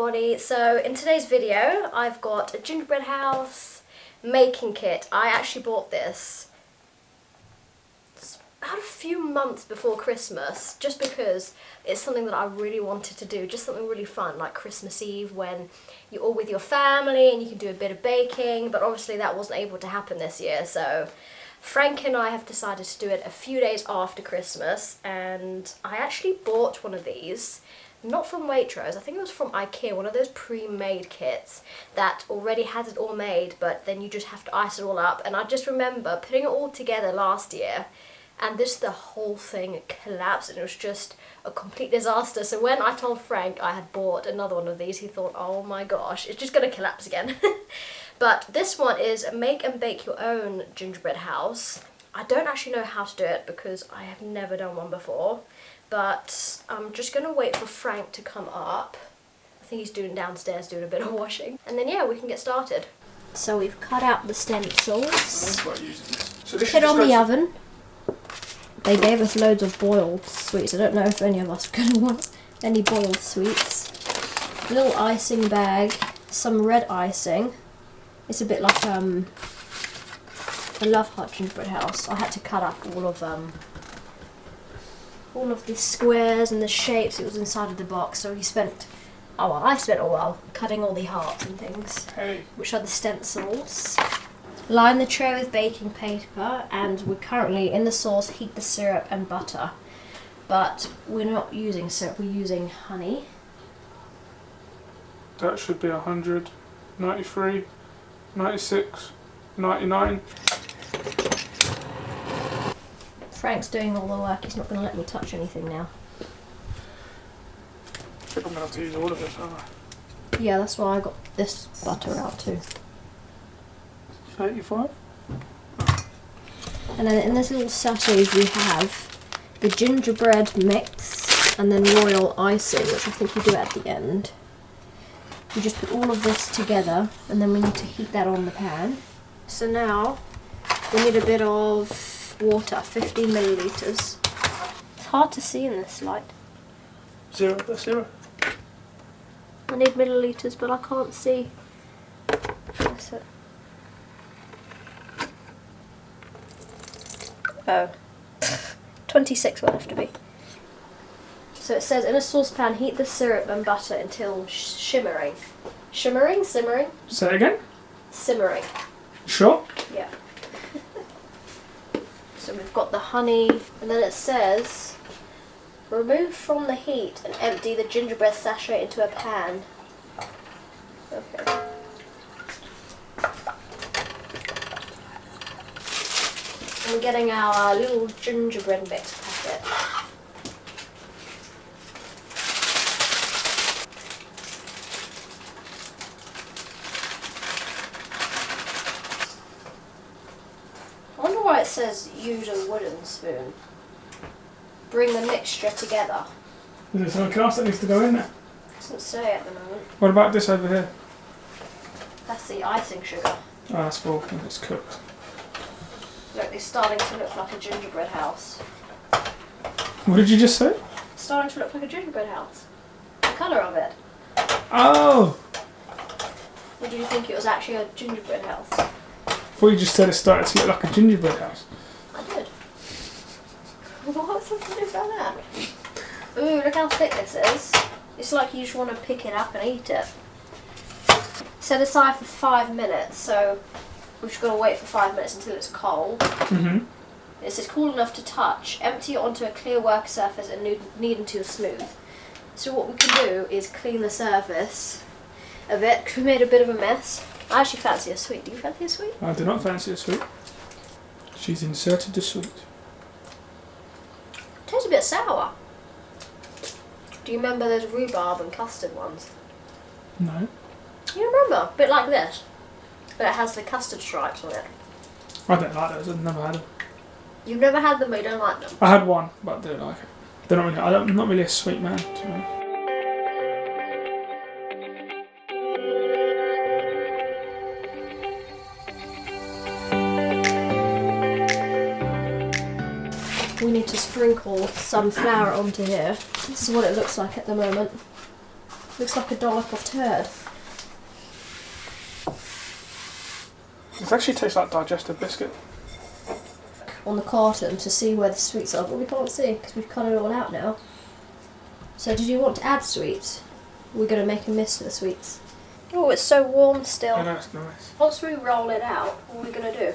everybody. So in today's video I've got a gingerbread house making kit. I actually bought this about a few months before Christmas just because it's something that I really wanted to do, just something really fun like Christmas Eve when you're all with your family and you can do a bit of baking, but obviously that wasn't able to happen this year, so Frank and I have decided to do it a few days after Christmas, and I actually bought one of these. Not from Waitrose, I think it was from IKEA, one of those pre-made kits that already has it all made, but then you just have to ice it all up. And I just remember putting it all together last year, and the whole thing collapsed, and it was just a complete disaster. So when I told Frank I had bought another one of these, he thought, oh my gosh, it's just going to collapse again. But this one is make and bake your own gingerbread house. I don't actually know how to do it because I have never done one before. But I'm just going to wait for Frank to come up. I think he's downstairs doing a bit of washing. And then yeah, we can get started. So we've cut out the stencils. Put it on the oven. They gave us loads of boiled sweets. I don't know if any of us are going to want any boiled sweets. A little icing bag. Some red icing. It's a bit like I love Hot Gingerbread House. I had to cut up all of the squares and the shapes. It was inside of the box, so I spent a while cutting all the hearts and things, which are the stencils. Line the tray with baking paper, and we're currently in the sauce, heat the syrup and butter. But we're not using syrup, we're using honey. That should be 100, 93, 96, 99. Frank's doing all the work, he's not going to let me touch anything now. I think I'm going to have to use all of this, aren't I? Yeah, that's why I got this butter out too. 35? And then in this little sachet we have the gingerbread mix and then royal icing, which I think you do at the end. You just put all of this together and then we need to heat that on the pan. So now we need a bit of water, 15 millilitres. It's hard to see in this light. Zero, that's zero. I need millilitres, but I can't see. That's it. Oh. 26 will have to be. So it says in a saucepan, heat the syrup and butter until shimmering. Shimmering? Simmering? Say it again? Simmering. Sure? Yeah. So we've got the honey, and then it says, remove from the heat and empty the gingerbread sachet into a pan. Okay. And we're getting our little gingerbread mix packet. I wonder why it says use a wooden spoon. Bring the mixture together. Is there something else that needs to go in there? Doesn't say at the moment. What about this over here? That's the icing sugar. Oh, that's for when it's cooked. Look, it's starting to look like a gingerbread house. What did you just say? It's starting to look like a gingerbread house. The colour of it. Oh! Or did you think it was actually a gingerbread house? I thought you just said it started to look like a gingerbread house. I did. What's something to do about that? Ooh, look how thick this is. It's like you just want to pick it up and eat it. Set aside for 5 minutes, so we've just got to wait for 5 minutes until it's cold. It says cool enough to touch. Empty it onto a clear work surface and knead until smooth. So what we can do is clean the surface a bit, because we made a bit of a mess. I actually fancy a sweet. Do you fancy a sweet? I do not fancy a sweet. She's inserted the sweet. Tastes a bit sour. Do you remember those rhubarb and custard ones? No. You remember? A bit like this. But it has the custard stripes on it. I don't like those, I've never had them. You've never had them, but you don't like them? I had one, but I don't like it. They're not really, I'm not really a sweet man, to be honest. We need to sprinkle some flour onto here. This is what it looks like at the moment. Looks like a dollop of turd. It actually tastes like digestive biscuit. On the carton to see where the sweets are, but we can't see because we've cut it all out now. So did you want to add sweets? We're going to make a mist of the sweets. Oh, it's so warm still. I know, it's nice. Once we roll it out, what are we going to do?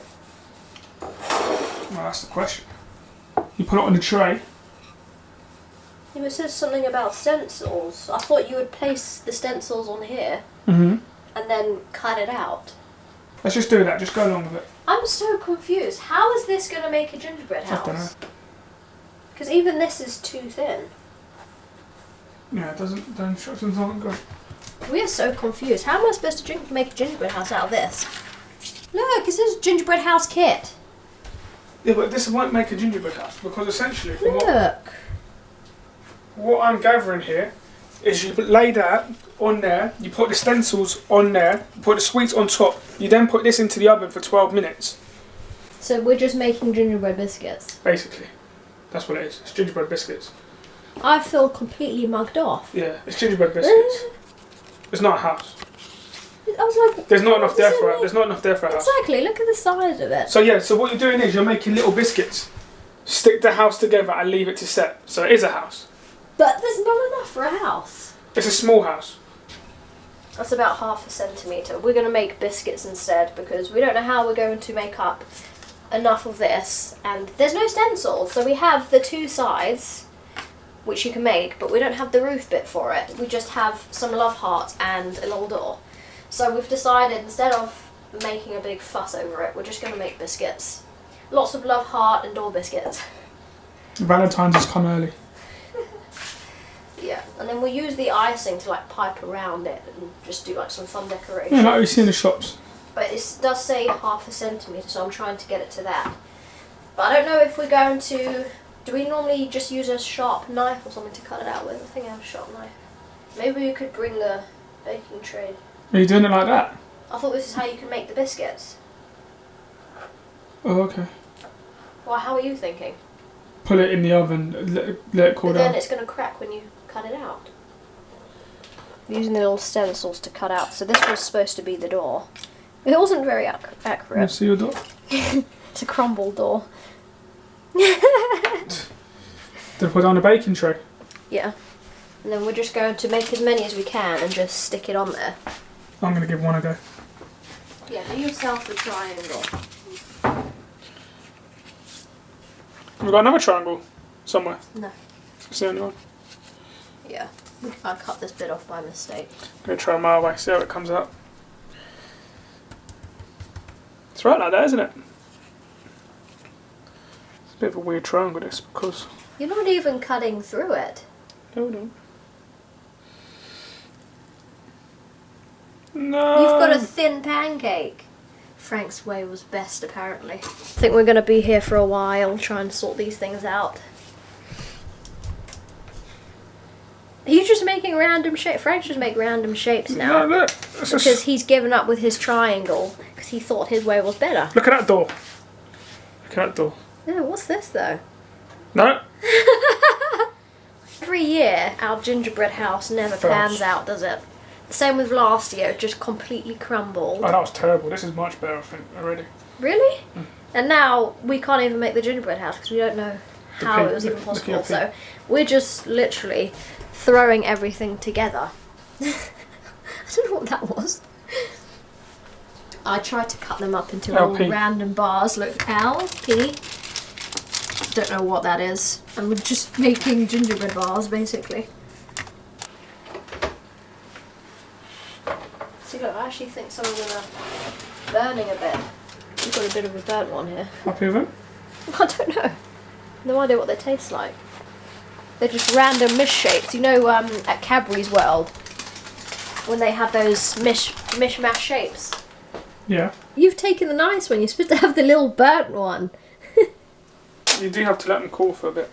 Well, that's the question. You put it on the tray. Yeah, it says something about stencils. I thought you would place the stencils on here And then cut it out. let's just do that, just go along with it. I'm so confused. How is this going to make a gingerbread I don't know. house? Because even this is too thin. Yeah, it doesn't, the instructions aren't good. We are so confused. How am I supposed to make a gingerbread house out of this? Look, it says gingerbread house kit. Yeah, but this won't make a gingerbread house because essentially, from Look. what I'm gathering here, is you lay that on there, you put the stencils on there, you put the sweets on top, you then put this into the oven for 12 minutes. So we're just making gingerbread biscuits. Basically. That's what it is. It's gingerbread biscuits. I feel completely mugged off. Yeah, it's gingerbread biscuits. It's not a house. I was like, There's not enough there for it. There's not enough there for a house. Exactly, look at the size of it. So yeah, so what you're doing is you're making little biscuits. Stick the house together and leave it to set. So it is a house. But there's not enough for a house. It's a small house. That's about 1/2 centimetre. We're going to make biscuits instead because we don't know how we're going to make up enough of this. And there's no stencil, so we have the two sides, which you can make, but we don't have the roof bit for it. We just have some love hearts and a little door. So we've decided instead of making a big fuss over it, we're just going to make biscuits. Lots of love heart and door biscuits. Valentine's has come early. Yeah, and then we use the icing to like pipe around it and just do like some fun decorations. Yeah, like we see in the shops. But it does say 1/2 centimetre, so I'm trying to get it to that. But I don't know if we're going to... Do we normally just use a sharp knife or something to cut it out with? I think I have a sharp knife. Maybe we could bring the baking tray. Are you doing it like that? I thought this is how you can make the biscuits. Oh, okay. Well, how are you thinking? Put it in the oven, let it cool But down. then it's going to crack when you cut it out. We're using the little stencils to cut out. So this was supposed to be the door. It wasn't very accurate. Let's see your door. It's a crumble door. Did I put it on a baking tray? Yeah. And then we're just going to make as many as we can and just stick it on there. I'm going to give one a go. Yeah, do yourself a triangle. We've got another triangle somewhere. No. It's the only one. Yeah. I cut this bit off by mistake. I'm going to try my way, see how it comes out. It's right like that, isn't it? It's a bit of a weird triangle this because... You're not even cutting through it. Hold on. No. You've got a thin pancake. Frank's way was best, apparently. I think we're going to be here for a while trying to sort these things out. Are you just making random shapes? Frank's just make random shapes now. No, look. Because he's given up with his triangle because he thought his way was better. Look at that door. Look at that door. Yeah, what's this though? No. Every year, our gingerbread house never Fails. pans out, does it? Same with last year, it just completely crumbled. Oh, that was terrible. This is much better, I think, already. Really? And now we can't even make the gingerbread house because we don't know how it was even Look at possible. your So we're just literally throwing everything together. I don't know what that was. I tried to cut them up into LP. little random bars. Look, L, P. Don't know what that is. And we're just making gingerbread bars, basically. See, look, I actually think some of them are burning a bit. We've got a bit of a burnt one here. Happy with it? I don't know. No idea what they taste like. They're just random misshapes. You know, at Cadbury's World, when they have those mishmash shapes. Yeah. You've taken the nice one. You're supposed to have the little burnt one. You do have to let them cool for a bit.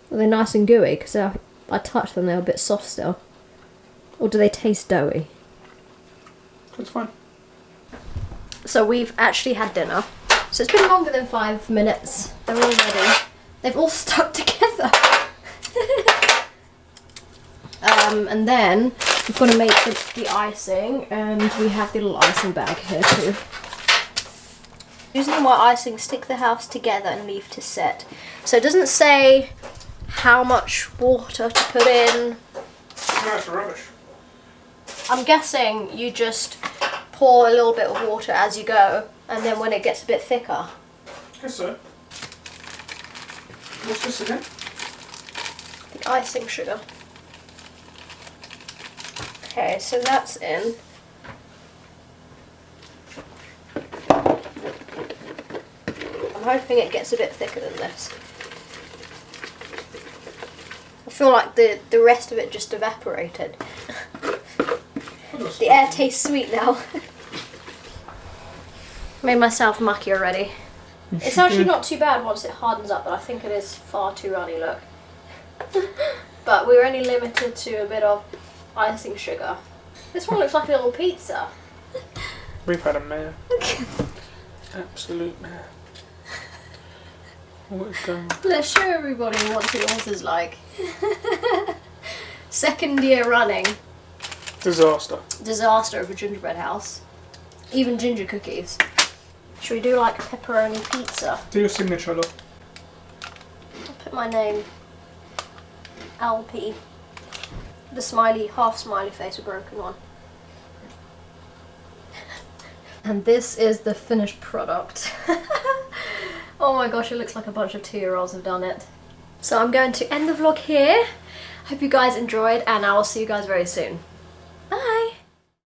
Well, they're nice and gooey because I touched them. They're a bit soft still. Or do they taste doughy? That's fine. So we've actually had dinner. So it's been longer than 5 minutes. They're all ready. They've all stuck together. And then we've got to make the icing, and we have the little icing bag here too. Using the white icing, stick the house together and leave to set. So it doesn't say how much water to put in. No, it's rubbish. I'm guessing you just pour a little bit of water as you go, and then when it gets a bit thicker. I guess so. What's this again? The icing sugar. Okay, so that's in. I'm hoping it gets a bit thicker than this. I feel like the rest of it just evaporated. The air tastes sweet now. Made myself mucky already. It's actually not too bad once it hardens up, but I think it is far too runny, look. But we're only limited to a bit of icing sugar. This one looks like a little pizza. We've had a mare. Absolute mare. What is going on? Let's show everybody what yours is like. Second year running. Disaster. Disaster of a gingerbread house. Even ginger cookies. Should we do like pepperoni pizza? Do your signature, look. I'll put my name. LP. The smiley, half smiley face, a broken one. And this is the finished product. Oh my gosh, it looks like a bunch of 2-year-olds have done it. So I'm going to end the vlog here. Hope you guys enjoyed, and I will see you guys very soon.